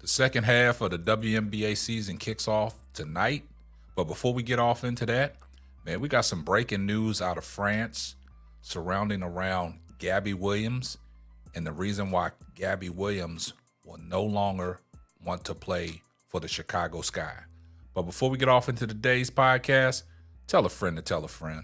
The second half of the WNBA season kicks off tonight. But before we get off into that, man, we got some breaking news out of France surrounding around Gabby Williams and the reason why Gabby Williams will no longer want to play for the Chicago Sky. But before we get off into today's podcast, tell a friend to tell a friend.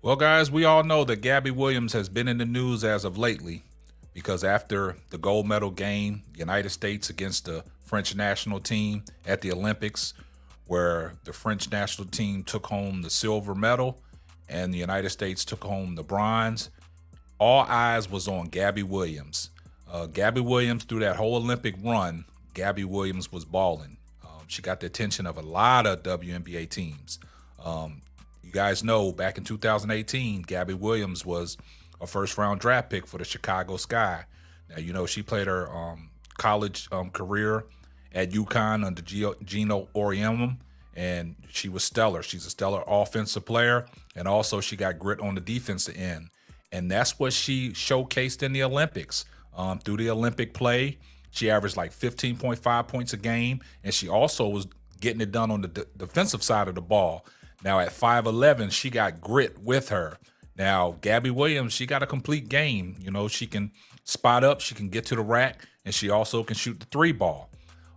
Well, guys, we all know that Gabby Williams has been in the news as of lately because after the gold medal game, United States against the French national team at the Olympics, where the French national team took home the silver medal and the United States took home the bronze, all eyes was on Gabby Williams. Gabby Williams, through that whole Olympic run, Gabby Williams was balling. She got the attention of a lot of WNBA teams. You guys know back in 2018, Gabby Williams was a first-round draft pick for the Chicago Sky. Now, you know, she played her college career at UConn under Gino Auriemma, and she was stellar. She's a stellar offensive player, and also she got grit on the defensive end. And that's what she showcased in the Olympics. Through the Olympic play, she averaged like 15.5 points a game, and she also was getting it done on the defensive side of the ball. Now, at 5'11", she got grit with her. Now, Gabby Williams, she got a complete game. You know, she can spot up, she can get to the rack, and she also can shoot the three ball.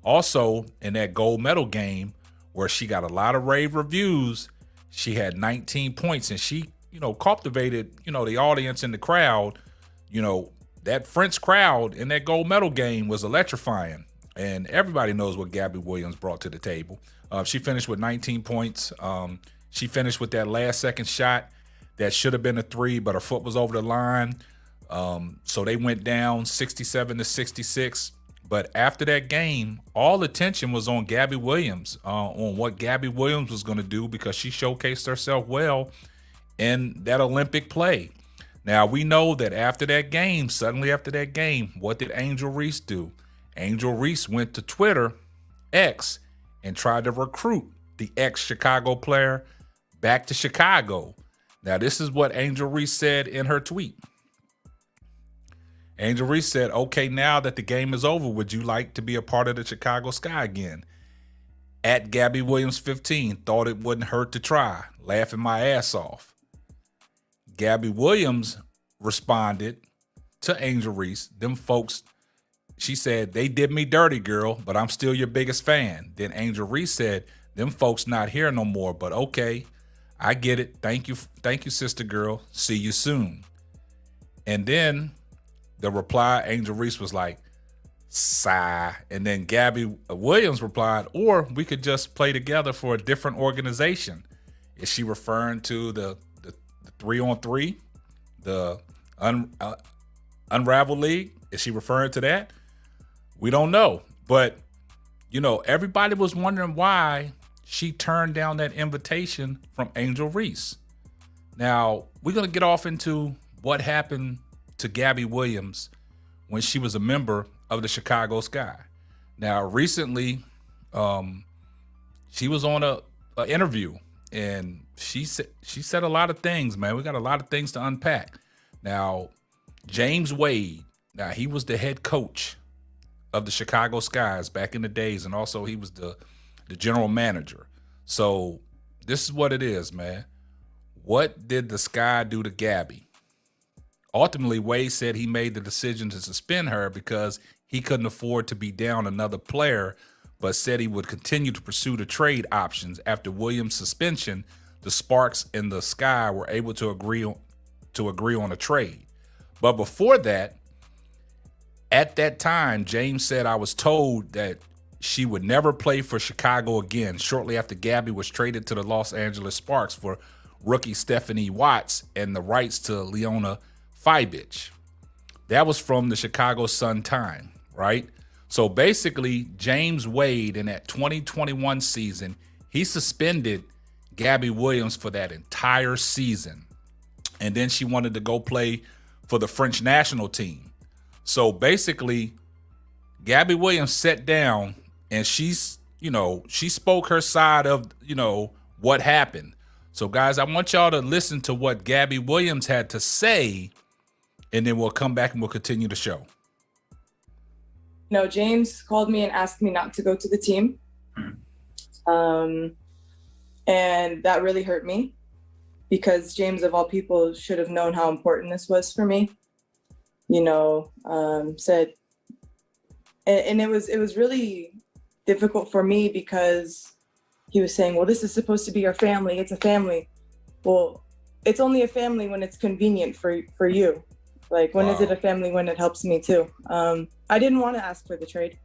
Also, in that gold medal game, where she got a lot of rave reviews, she had 19 points, and she, you know, captivated, you know, the audience and the crowd. You know, that French crowd in that gold medal game was electrifying, and everybody knows what Gabby Williams brought to the table. She finished with 19 points. She finished with that last second shot that should have been a three, but her foot was over the line. So they went down 67-66. But after that game, all attention was on Gabby Williams, on what Gabby Williams was going to do because she showcased herself well in that Olympic play. Now, we know that after that game, suddenly after that game, what did Angel Reese do? Angel Reese went to Twitter, X, and tried to recruit the ex-Chicago player back to Chicago. Now, this is what Angel Reese said in her tweet. Angel Reese said, "Okay, now that the game is over, would you like to be a part of the Chicago Sky again? At Gabby Williams 15, thought it wouldn't hurt to try, laughing my ass off." Gabby Williams responded to Angel Reese, them folks, she said, "They did me dirty, girl, but I'm still your biggest fan." Then Angel Reese said, "Them folks not here no more, but okay, I get it. Thank you, sister girl. See you soon." And then the reply, Angel Reese was like, "Sigh." And then Gabby Williams replied, "Or we could just play together for a different organization." Is she referring to the 3-on-3, the Unravel League? Is she referring to that? We don't know. But, you know, everybody was wondering why she turned down that invitation from Angel Reese. Now, we're going to get off into what happened to Gabby Williams when she was a member of the Chicago Sky. Now, recently, she was on a interview, and she said a lot of things, man. We got a lot of things to unpack. Now, James Wade, now he was the head coach of the Chicago Skies back in the days, and also he was the general manager. So this is what it is, man. What did the Sky do to Gabby? Ultimately, Wade said he made the decision to suspend her because he couldn't afford to be down another player, but said he would continue to pursue the trade options. After Williams' suspension, the Sparks and the Sky were able to agree on a trade. But before that, at that time, James said, "I was told that she would never play for Chicago again," shortly after Gabby was traded to the Los Angeles Sparks for rookie Stephanie Watts and the rights to Leona Fibich. That was from the Chicago Sun-Time, right? So basically, James Wade in that 2021 season, he suspended Gabby Williams for that entire season. And then she wanted to go play for the French national team. So basically, Gabby Williams sat down and she spoke her side of, what happened. So guys, I want y'all to listen to what Gabby Williams had to say, and then we'll come back and we'll continue the show. James called me and asked me not to go to the team. And that really hurt me because James, of all people, should have known how important this was for me. Said, and it was really difficult for me because he was saying, well, this is supposed to be your family. It's a family. Well, it's only a family when it's convenient for you. Like, when is it a family when it helps me too? I didn't want to ask for the trade,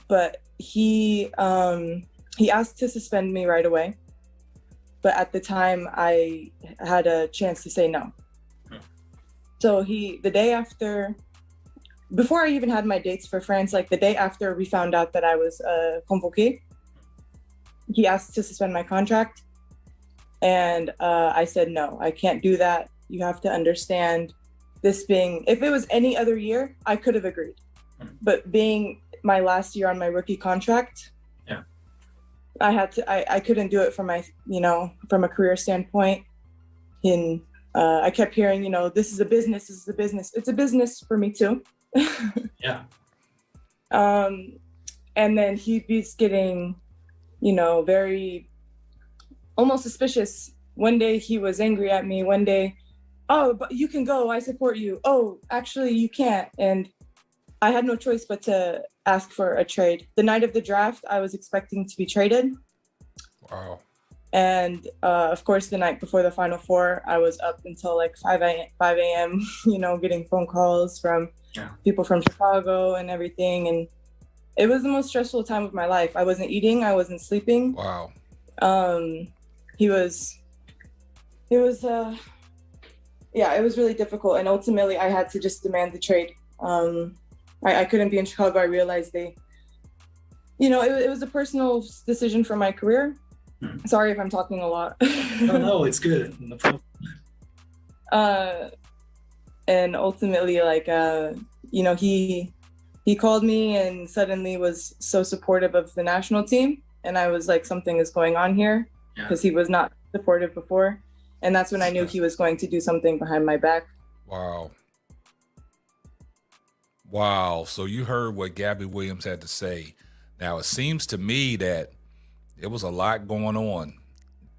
but he asked to suspend me right away. But at the time, I had a chance to say no. So the day after, before I even had my dates for France, like the day after we found out that I was convoqué, he asked to suspend my contract. And I said, no, I can't do that. You have to understand this being, if it was any other year, I could have agreed. But being my last year on my rookie contract, I couldn't do it from from a career standpoint. And I kept hearing, this is a business. It's a business for me too. Yeah. And then he was getting, very almost suspicious. One day he was angry at me. One day, oh, but you can go. I support you. Oh, actually you can't. And I had no choice but to ask for a trade. The night of the draft, I was expecting to be traded. Wow. And of course, the night before the Final Four, I was up until like 5 a.m., getting phone calls from people from Chicago and everything. And it was the most stressful time of my life. I wasn't eating. I wasn't sleeping. Wow. It was really difficult. And ultimately, I had to just demand the trade. I couldn't be in Chicago. I realized it was a personal decision for my career. Sorry if I'm talking a lot. No, it's good. No problem. And ultimately, he called me and suddenly was so supportive of the national team. And I was like, something is going on here, because he was not supportive before. And that's when I knew he was going to do something behind my back. Wow. So you heard what Gabby Williams had to say. Now, it seems to me that there was a lot going on.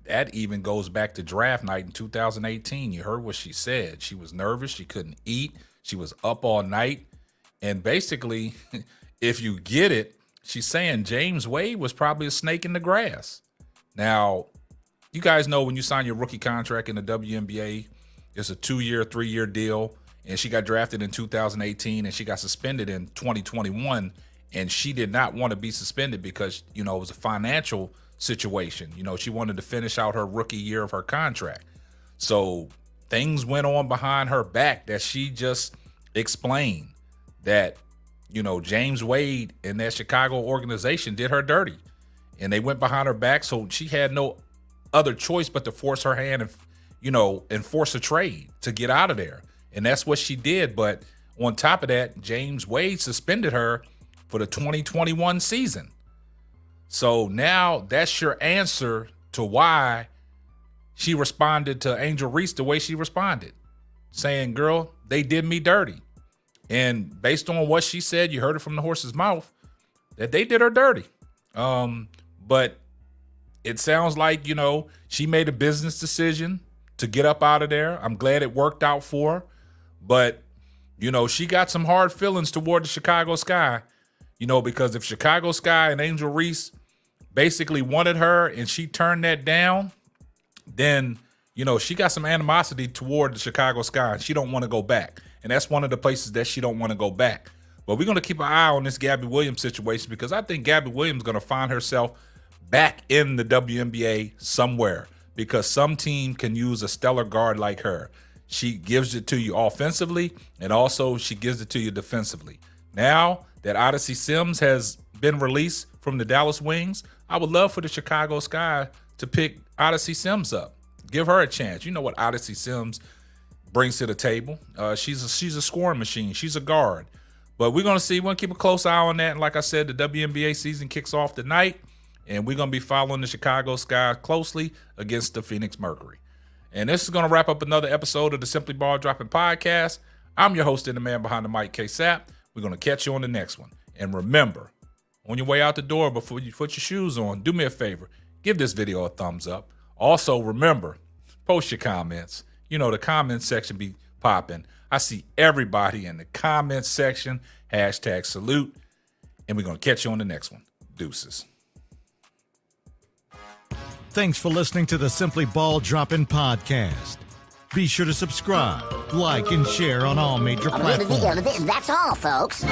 That even goes back to draft night in 2018. You heard what she said. She was nervous. She couldn't eat. She was up all night. And basically, if you get it, she's saying James Wade was probably a snake in the grass. Now, you guys know when you sign your rookie contract in the WNBA, it's a 2-year, 3-year deal. And she got drafted in 2018 and she got suspended in 2021. And she did not want to be suspended because, it was a financial situation. She wanted to finish out her rookie year of her contract. So things went on behind her back that she just explained that, James Wade and that Chicago organization did her dirty. And they went behind her back. So she had no other choice but to force her hand and, and force a trade to get out of there. And that's what she did. But on top of that, James Wade suspended her for the 2021 season. So now that's your answer to why she responded to Angel Reese the way she responded, saying, girl, they did me dirty. And based on what she said, you heard it from the horse's mouth, that they did her dirty. But it sounds like, she made a business decision to get up out of there. I'm glad it worked out for her. But, she got some hard feelings toward the Chicago Sky, because if Chicago Sky and Angel Reese basically wanted her and she turned that down, then, she got some animosity toward the Chicago Sky and she don't want to go back. And that's one of the places that she don't want to go back. But we're going to keep an eye on this Gabby Williams situation because I think Gabby Williams is going to find herself back in the WNBA somewhere because some team can use a stellar guard like her. She gives it to you offensively and also she gives it to you defensively. Now that Odyssey Sims has been released from the Dallas Wings, I would love for the Chicago Sky to pick Odyssey Sims up. Give her a chance. You know what Odyssey Sims brings to the table. She's a scoring machine. She's a guard. But we're going to see. We're going to keep a close eye on that. And like I said, the WNBA season kicks off tonight. And we're going to be following the Chicago Sky closely against the Phoenix Mercury. And this is going to wrap up another episode of the Simply Ball Dropping Podcast. I'm your host and the man behind the mic, K-Sap. We're going to catch you on the next one. And remember, on your way out the door, before you put your shoes on, do me a favor. Give this video a thumbs up. Also, remember, post your comments. You know, the comment section be popping. I see everybody in the comment section. Hashtag salute. And we're going to catch you on the next one. Deuces. Thanks for listening to the Simply Ball Dropping Podcast. Be sure to subscribe, like, and share on all major platforms. That's all, folks.